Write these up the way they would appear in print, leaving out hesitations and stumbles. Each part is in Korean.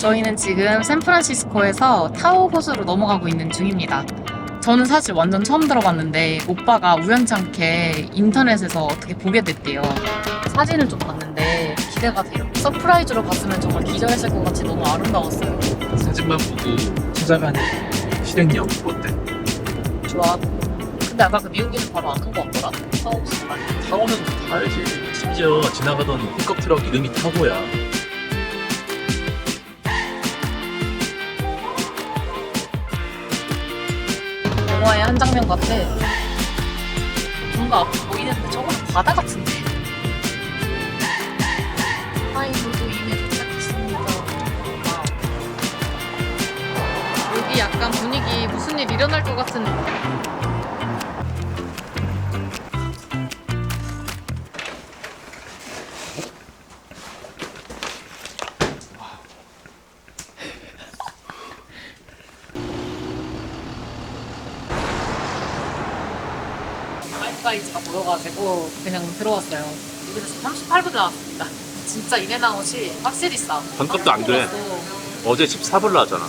저희는 지금 샌프란시스코에서 타오 호수로 넘어가고 있는 중입니다. 저는 사실 완전 처음 들어봤는데 오빠가 우연찮게 인터넷에서 어떻게 보게 됐대요. 사진을 좀 봤는데 기대가 돼요. 서프라이즈로 봤으면 정말 기절했을 것 같이 너무 아름다웠어요. 사진만 보고 찾아가는 실행력 어때? 좋아. 근데 아까 그 미국인은 바로 아는 거 같더라? 타오 호수. 타오는 다 알지. 심지어 지나가던 픽업 트럭 이름이 타고야. 영화의 한 장면 같아. 뭔가 앞에 보이는데 저거는 바다 같은데? 하이로도 이미 도착했습니다. 와우. 여기 약간 분위기 무슨 일 일어날 것 같은. 파이브가이즈가 보여가지고 그냥 들어왔어요. 여기서 38불 나왔습니다. 진짜 인앤아웃이 확실히 싸. 반값도 안 돼. 어제 14불 나왔잖아.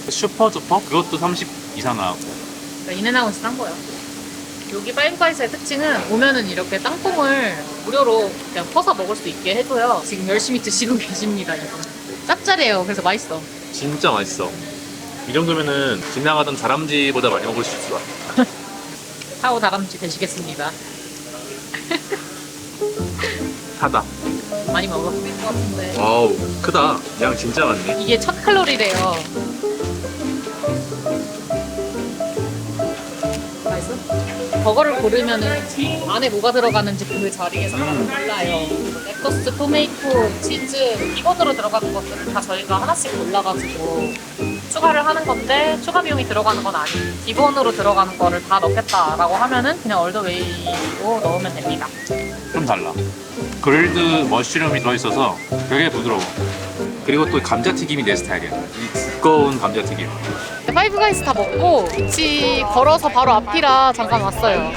슈퍼주퍼? 그것도 30 이상 나왔고. 그러니까 인앤아웃이 싼 거야. 여기 파이브가이즈의 특징은 오면은 이렇게 땅콩을 무료로 그냥 퍼서 먹을 수 있게 해줘요. 지금 열심히 드시고 계십니다, 이거. 짭짤해요. 그래서 맛있어. 진짜 맛있어. 이 정도면은 지나가던 다람쥐보다 많이 먹을 수 있을 것 같아. 타오 다람쥐 되시겠습니다. 타다. 많이 먹었을 것 같은데. 와우, 크다. 양 진짜 많네. 이게 첫 칼로리래요. 맛있어? 버거를 고르면은 안에 뭐가 들어가는지 그 자리에서 하나는 몰라요. 레터스, 토메이토, 치즈, 기본으로 들어가는 것들을 다 저희가 하나씩 골라가지고 추가를 하는 건데 추가 비용이 들어가는 건 아니에요. 기본으로 들어가는 거를 다 넣겠다라고 하면은 그냥 얼더웨이로 넣으면 됩니다. 좀 달라. 그릴드 머쉬룸이 들어있어서 되게 부드러워. 그리고 또 감자튀김이 내 스타일이야. 이 두꺼운 감자튀김. 파이브가이즈 다 먹고 같이 걸어서 바로 앞이라 잠깐 왔어요.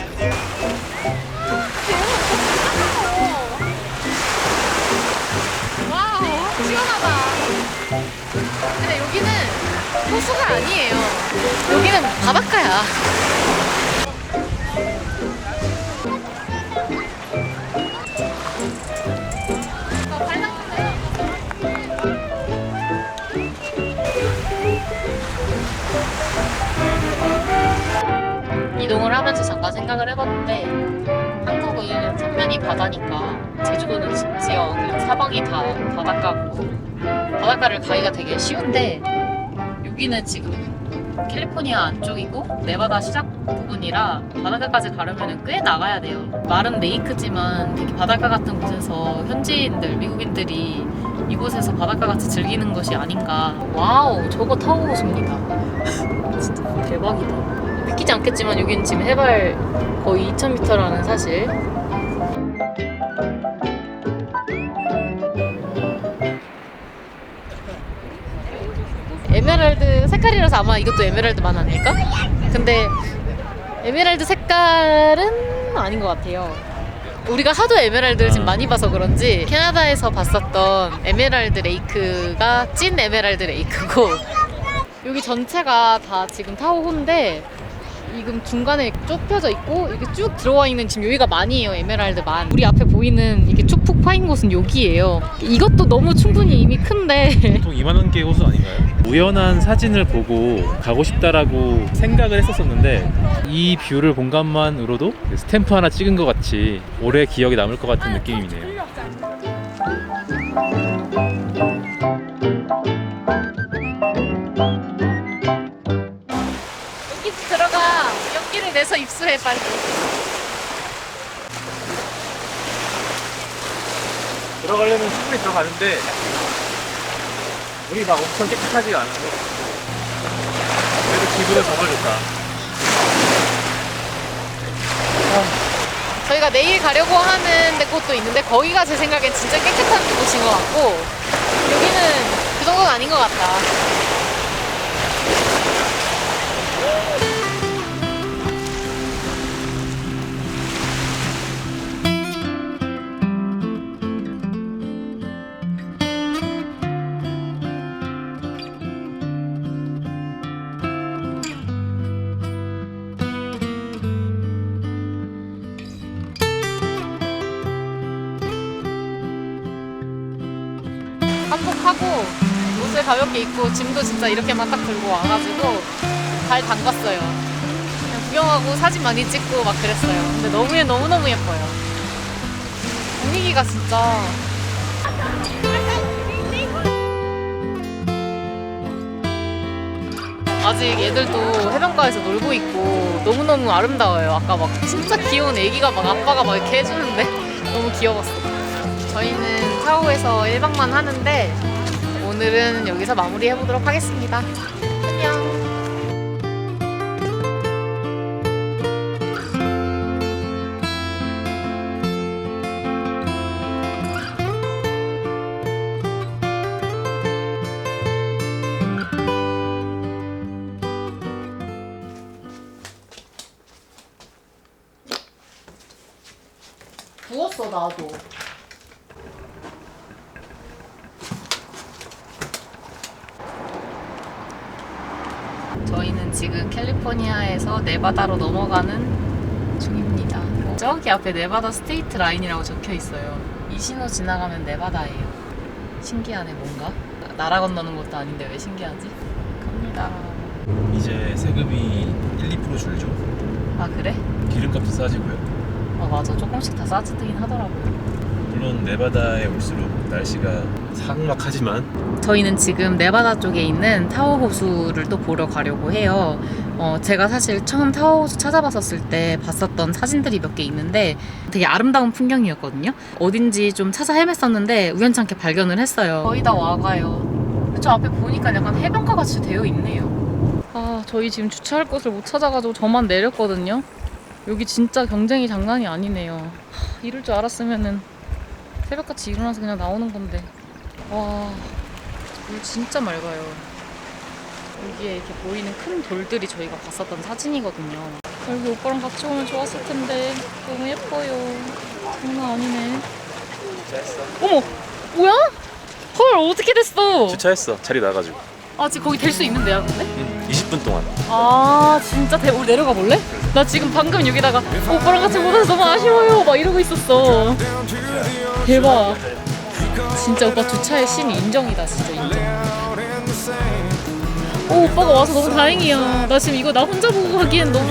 와우, 시원하다. 근데 여기는 호수가 아니에요. 여기는 바닷가야. 이동을 하면서 잠깐 생각을 해봤는데 한국은 삼면이 바다니까 제주도는 심지어 그냥 사방이 다 바닷가고 바닷가를 가기가 되게 쉬운데 여기는 지금 캘리포니아 안쪽이고 네바다 시작 부분이라 바닷가까지 가려면 꽤 나가야 돼요. 말은 레이크지만 되게 바닷가 같은 곳에서 현지인들, 미국인들이 이곳에서 바닷가 같이 즐기는 것이 아닌가. 와우, 저거 타고 오십니다. 진짜 대박이다. 믿기지 않겠지만 여기는 지금 해발 거의 2000m라는 사실. 에메랄드 색깔이라서 아마 이것도 에메랄드만 아닐까? 근데 에메랄드 색깔은 아닌 것 같아요. 우리가 하도 에메랄드를 지금 많이 봐서 그런지 캐나다에서 봤었던 에메랄드 레이크가 찐 에메랄드 레이크고 여기 전체가 다 지금 타오호인데 지금 중간에 좁혀져 있고 이렇게 쭉 들어와 있는 지금 여기가 만이에요. 에메랄드만. 우리 앞에 보이는 이렇게 쭉푹 파인 곳은 여기예요. 이것도 너무 충분히 이미 큰데 보통 이만한 게 호수 아닌가요? 우연한 사진을 보고 가고 싶다라고 생각을 했었었는데 이 뷰를 본 것만으로도 스탬프 하나 찍은 것 같이 오래 기억에 남을 것 같은 느낌이네요. 여기 들어가. 용기를 내서 입수해 빨리. 들어가려면 충분히 들어가는데 물이 막 엄청 깨끗하지가 않아서 그래도 기분은 정말 좋다. 저희가 내일 가려고 하는 곳도 있는데 거기가 제 생각엔 진짜 깨끗한 곳인 것 같고 여기는 그 정도는 아닌 것 같다. 한복하고 옷을 가볍게 입고 짐도 진짜 이렇게만 딱 들고 와가지고 잘 담갔어요. 그냥 구경하고 사진 많이 찍고 막 그랬어요. 근데 너무너무 예뻐요. 분위기가 진짜 아직 애들도 해변가에서 놀고 있고 너무너무 아름다워요. 아까 막 진짜 귀여운 애기가 막 아빠가 막 이렇게 해주는데 너무 귀여웠어. 저희는 타오에서 1박만 하는데 오늘은 여기서 마무리 해보도록 하겠습니다. 안녕. 부었어 나도. 저희는 지금 캘리포니아에서 네바다로 넘어가는 중입니다. 저기 앞에 네바다 스테이트 라인이라고 적혀 있어요. 이 신호 지나가면 네바다예요. 신기하네 뭔가. 나라 건너는 것도 아닌데 왜 신기하지? 갑니다. 이제 세금이 1~2% 줄죠. 아 그래? 기름값도 싸지고요. 아 맞아 조금씩 다 싸지긴 하더라고요. 물론 네바다에 올수록 날씨가 삭막하지만 저희는 지금 네바다 쪽에 있는 타호 호수를 또 보러 가려고 해요. 제가 사실 처음 타호 호수 찾아봤었을 때 봤었던 사진들이 몇 개 있는데 되게 아름다운 풍경이었거든요. 어딘지 좀 찾아 헤맸었는데 우연찮게 발견을 했어요. 거의 다 와가요. 저 앞에 보니까 약간 해변가 같이 되어 있네요. 아 저희 지금 주차할 곳을 못 찾아가지고 저만 내렸거든요. 여기 진짜 경쟁이 장난이 아니네요. 이럴 줄 알았으면은 새벽같이 일어나서 그냥 나오는 건데. 와, 물 진짜 맑아요. 여기에 이렇게 보이는 큰 돌들이 저희가 봤었던 사진이거든요. 여기 오빠랑 같이 오면 좋았을 텐데 너무 예뻐요. 장난 아니네. 주차했어. 어머, 뭐야? 헐, 어떻게 됐어? 주차했어. 자리 나가지고. 아, 지금 거기 될 수 있는데요, 근데? 20분 동안. 아, 진짜 우리 내려가 볼래? 나 지금 방금 여기다가 오빠랑 같이 못 와서 너무 아쉬워요 막 이러고 있었어. 대박. 진짜 오빠 주차의 신이 인정이다. 진짜 인정. 오, 오빠가 와서 너무 다행이야. 나 지금 이거 나 혼자 보고 가기엔 너무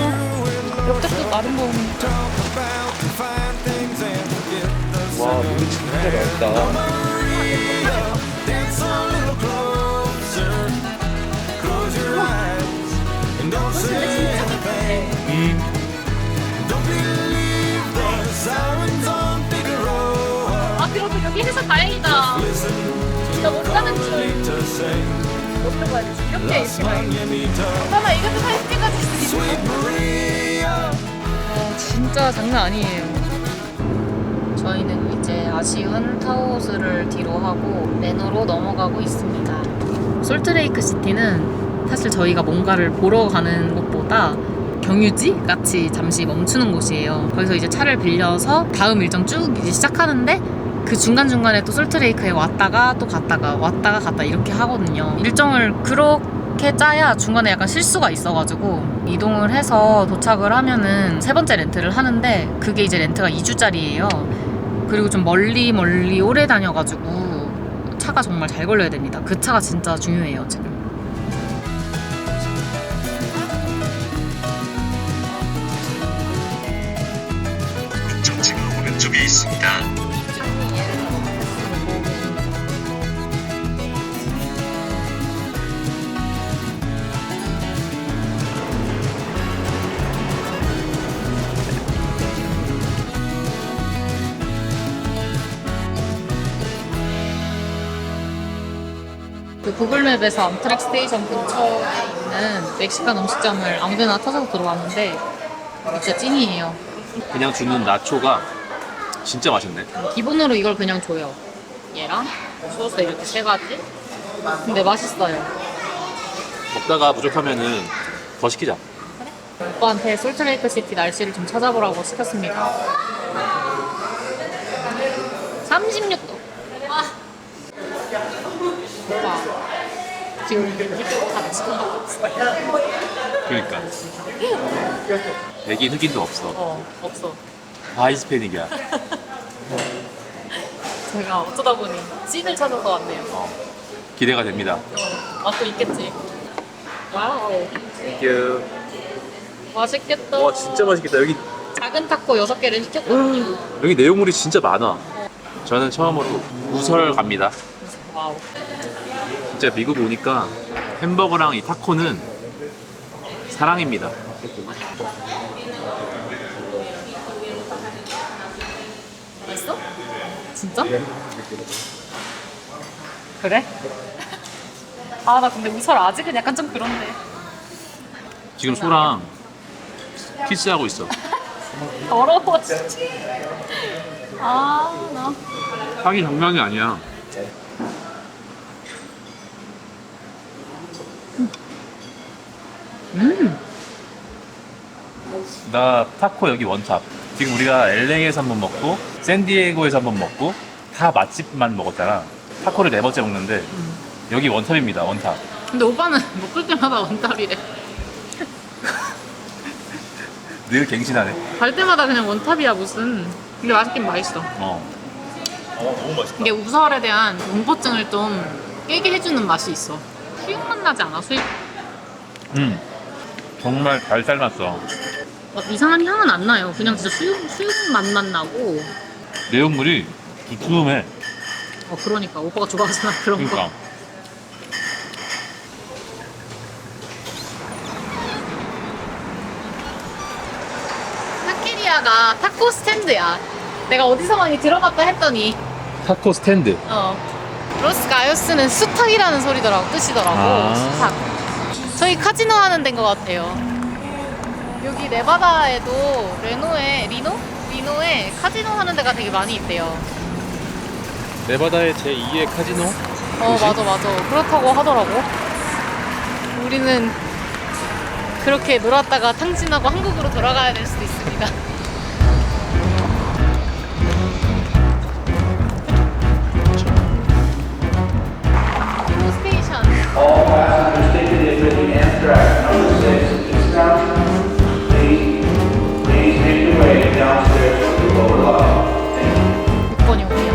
옆작도 아름다운. 와, 물이 진짜 맑다. 아, 그래도 여기 해서 다행이다. 나 못 가는 줄. 어디로 가야 되지? 이렇게 잠깐만, 이것도 사진까지 있어. 아, 진짜 장난 아니에요. 저희는 이제 아쉬운 타오호수를 뒤로 하고 레노로 넘어가고 있습니다. 솔트레이크 시티는 사실 저희가 뭔가를 보러 가는 곳보다 경유지 같이 잠시 멈추는 곳이에요. 거기서 이제 차를 빌려서 다음 일정 쭉 이제 시작하는데 그 중간중간에 또 솔트레이크에 왔다가 또 갔다가 왔다가 갔다 이렇게 하거든요. 일정을 그렇게 짜야 중간에 약간 실수가 있어가지고 이동을 해서 도착을 하면은 세 번째 렌트를 하는데 그게 이제 렌트가 2주짜리예요. 그리고 좀 멀리 오래 다녀가지고 차가 정말 잘 걸려야 됩니다. 그 차가 진짜 중요해요 지금. 정책은 오른쪽에 있습니다. 그 구글맵에서 암트랙 스테이션 근처에 있는 멕시칸 음식점을 아무데나 찾아서 들어왔는데 진짜 찐이에요. 그냥 주는 나초가 진짜 맛있네. 기본으로 이걸 그냥 줘요. 얘랑 소스 이렇게 세 가지. 근데 맛있어요. 먹다가 부족하면은 더 시키자. 오빠한테 솔트레이크 시티 날씨를 좀 찾아보라고 시켰습니다. 36도. 오빠 지금 이쪽으로 다 지금 그러니까. 백인 흑인도 없어. 없어. 다 히스패닉이야. 제가 어쩌다 보니 찐을 찾아서 왔네요. 기대가 됩니다. 맛도 있겠지. 와우. 땡큐. 맛있겠다. 와 진짜 맛있겠다. 여기 작은 타코 6개를 시켰거든요. 여기 내용물이 진짜 많아. 저는 처음으로 우설 갑니다. 와우. 진짜 미국 오니까 햄버거랑 이 타코는 사랑입니다. 맛있어? 진짜? 그래? 아, 나 근데 우설 아직은 약간 좀 그런데. 지금 소랑 키스하고 있어. 더러워, 진짜. 아, 나. 향이 장난이 아니야. 나 타코 여기 원탑. 지금 우리가 LA에서 한번 먹고 샌디에고에서 한번 먹고 다 맛집만 먹었잖아. 타코를 4번째 먹는데 여기 원탑입니다. 원탑. 근데 오빠는 먹을 때마다 원탑이래. 늘 갱신하네. 갈 때마다 그냥 원탑이야, 무슨. 근데 맛있긴 맛있어. 너무 맛있다. 이게 우설에 대한 공포증을 좀 깨게 해주는 맛이 있어. 수육 맛 나지 않아? 수육? 정말 잘 삶았어. 이상한 향은 안 나요. 그냥 진짜 수육 맛만 나고. 내용물이 두툼해. 그러니까 오빠가 좋아하잖아 그런 거. 그러니까. 타케리아가 타코 스탠드야. 내가 어디서 많이 들어봤다 했더니 타코 스탠드. 로스 가요스는 수탉이라는 소리더라고, 뜻이더라고. 아. 수탉. 저희 카지노 하는 데인 것 같아요. 여기 네바다에도 리노에 카지노 하는 데가 되게 많이 있대요. 네바다의 제2의 카지노? 뭐지? 맞아. 그렇다고 하더라고. 우리는 그렇게 놀았다가 탕진하고 한국으로 돌아가야 될 수도 있습니다. 스테이션. All passengers ticketed for the Amtrak number 6 eastbound, please make your way downstairs to the lower lobby. 6번이고요.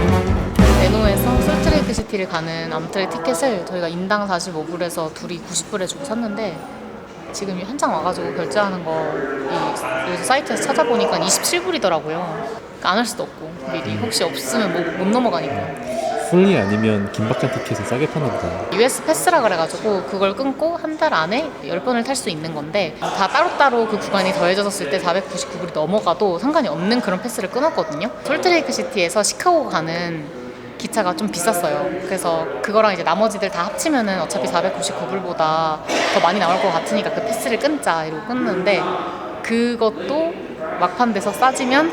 레노에서 솔트레이크 시티를 가는 암트랙 티켓을 저희가 인당 45불에서 둘이 90불에 주고 샀는데 지금 현장 와가지고 결제하는 거 이 사이트에서 찾아보니까 27불이더라고요. 그러니까 안 할 수도 없고 미리 혹시 없으면 못 넘어가니까. 풀리 아니면 긴박한 티켓은 싸게 파나 보다. US 패스라 그래가지고 그걸 끊고 한 달 안에 10번을 탈 수 있는 건데 다 따로따로 그 구간이 더해졌을 때 499불이 넘어가도 상관이 없는 그런 패스를 끊었거든요. 솔트레이크 시티에서 시카고 가는 기차가 좀 비쌌어요. 그래서 그거랑 이제 나머지들 다 합치면은 어차피 499불보다 더 많이 나올 것 같으니까 그 패스를 끊자 이러고 끊는데 그것도 막판 돼서 싸지면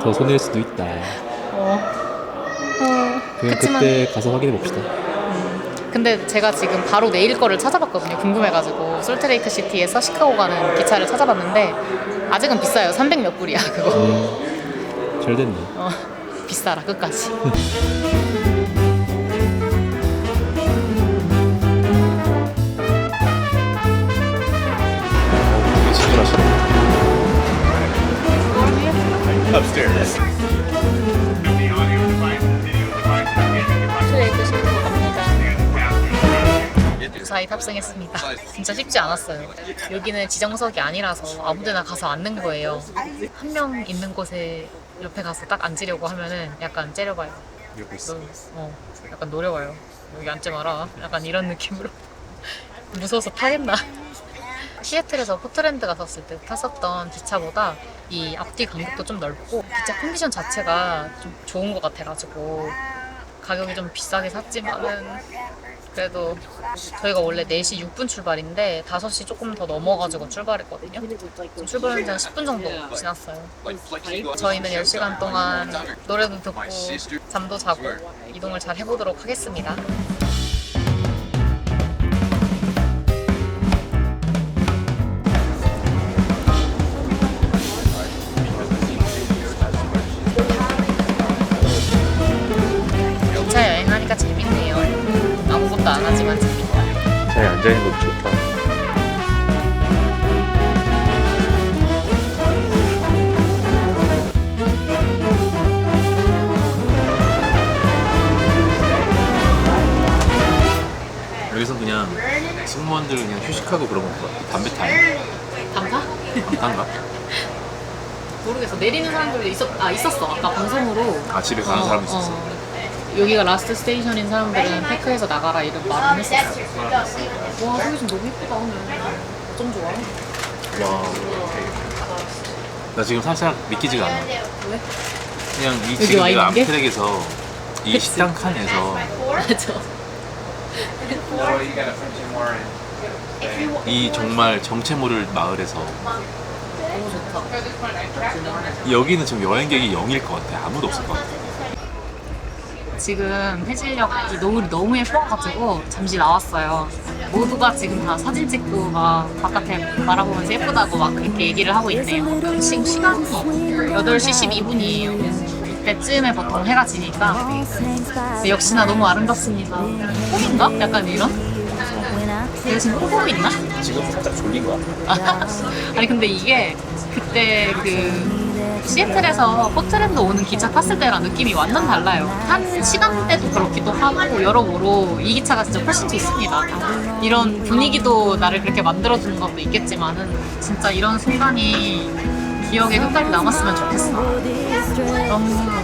더 손해일 수도 있다. 그냥 그치만 그때 가서 확인해 봅시다. 근데 제가 지금 바로 내일 거를 찾아봤거든요. 궁금해가지고 솔트레이크 시티에서 시카고 가는 기차를 찾아봤는데 아직은 비싸요. 300 몇 불이야 그거. 잘 됐네. 비싸라 끝까지. Upstairs. 솔트레이크 시티로 갑니다. 무사히 탑승했습니다. 진짜 쉽지 않았어요. 여기는 지정석이 아니라서 아무데나 가서 앉는 거예요. 한 명 있는 곳에 옆에 가서 딱 앉으려고 하면은 약간 째려봐요. 약간 노려봐요. 여기 앉지 마라. 약간 이런 느낌으로. 무서워서 타겠나? 시애틀에서 포트랜드 갔었을 때 탔었던 기차보다 이 앞뒤 간격도 좀 넓고 기차 컨디션 자체가 좀 좋은 것 같아가지고 가격이 좀 비싸게 샀지만은 그래도 저희가 원래 4시 6분 출발인데 5시 조금 더 넘어가지고 출발했거든요. 지금 출발한 지 한 10분 정도 지났어요. 저희는 10시간 동안 노래도 듣고 잠도 자고 이동을 잘 해보도록 하겠습니다. 기차 여행하니까 재밌네요. 아무것도 안 하지만 재밌다. 잘 앉아있는 것도 좋다. 픽하고 그런 건가? 담배 타는 담가? 담탄가? 모르겠어. 내리는 사람들도 있었어. 아까 방송으로. 아 집에 가는 사람 있었어. 여기가 라스트 스테이션인 사람들은 테크에서 나가라 이런 말을 했었어. 와, 여기 좀 너무 예쁘다 오늘. 좀 좋아. 와. 나 지금 살짝 믿기지가 않아. 왜? 그냥 이 여기 지금 와 내가 있는 게? 암트랙에서 이 식당 칸에서 맞아. 이 정말 정체모를 마을에서 너무 좋다. 여기는 지금 여행객이 0일 것 같아. 아무도 없을 것 같아. 지금 해질녘이 노을이 너무 예뻐가지고 잠시 나왔어요. 모두가 지금 다 사진 찍고 막 바깥에 바라보면서 예쁘다고 막 그렇게 얘기를 하고 있네요. 지금 시간이 8시 12분이에요. 이때쯤에 보통 해가 지니까 근데 역시나 너무 아름답습니다. 꿈인가? 약간 이런? 내가 지금 꿈꾸고 있나? 지금 살짝 졸린 것 같아. 아니 근데 이게 그때 그 시애틀에서 포트랜드 오는 기차 탔을 때랑 느낌이 완전 달라요. 한 시간대도 그렇기도 하고 여러모로 이 기차가 진짜 훨씬 좋습니다. 이런 분위기도 나를 그렇게 만들어주는 것도 있겠지만은 진짜 이런 순간이 기억에 끝까지 남았으면 좋겠어. 너무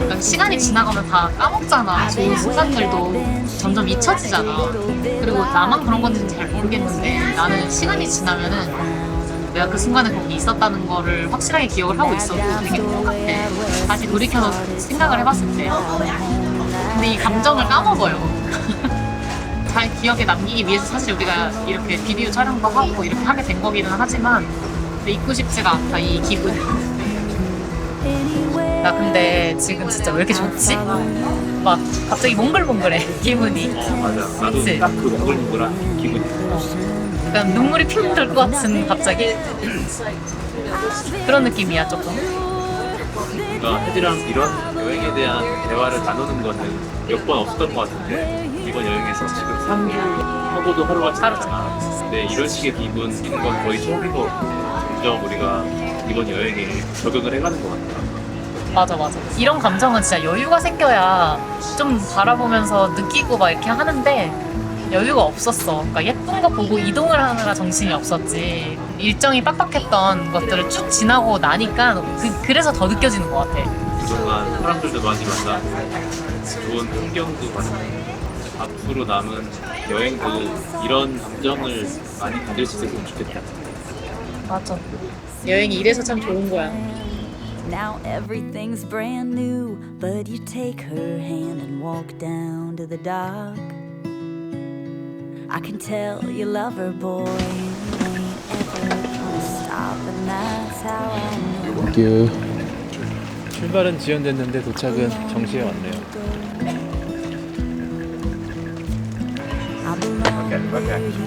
약간 시간이 지나가면 다 까먹잖아. 좋은 순간들도 점점 잊혀지잖아. 그리고 나만 그런 건지는 잘 모르겠는데 나는 시간이 지나면은 내가 그 순간에 거기 있었다는 거를 확실하게 기억을 하고 있어도 되게 똑같아. 다시 돌이켜서 생각을 해봤을 때. 근데 이 감정을 까먹어요. 잘 기억에 남기기 위해서 사실 우리가 이렇게 비디오 촬영도 하고 이렇게 하게 된 거기는 하지만 근데 잊고 싶지가 않다, 이 기분. 나 근데 지금 진짜 왜 이렇게 좋지? 막 갑자기 몽글몽글해, 기분이. 맞아. 나도 그치? 딱 그 몽글몽글한 기분이. 약간 눈물이 핑 돌 것 같은 갑자기 그런 느낌이야 조금. 그러니까 혜디랑 이런 여행에 대한 대화를 나누는 거는 몇 번 없었던 것 같은데 이번 여행에서 지금 3주 하고도 하루가 지났잖아. 근데 이런 식의 기분 있는 건 거의 처음인 것 같고 점점 우리가 이번 여행에 적응을 해가는 것 같아. 맞아. 이런 감정은 진짜 여유가 생겨야 좀 바라보면서 느끼고 막 이렇게 하는데 여유가 없었어. 그러니까 예쁜 거 보고 이동을 하느라 정신이 없었지. 일정이 빡빡했던 것들을 쭉 지나고 나니까 그래서 더 느껴지는 것 같아. 그동안 사람들도 많이 만나고 좋은 풍경도 봤고 앞으로 남은 여행도 이런 감정을 많이 가질 수 있었으면 좋겠다. 맞아. 여행이 이래서 참 좋은 거야. Now everything's brand new, but you take her hand and walk down to the dock. I can tell you love her, boy. You ain't ever gonna stop, and that's how I know. 출발은 지연됐는데 도착은 정시에 왔네요. I belong where you go.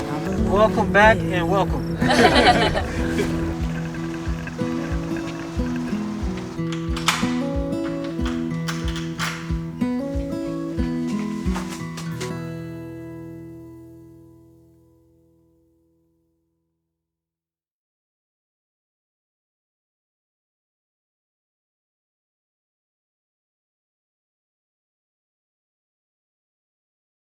I belong Welcome back and welcome.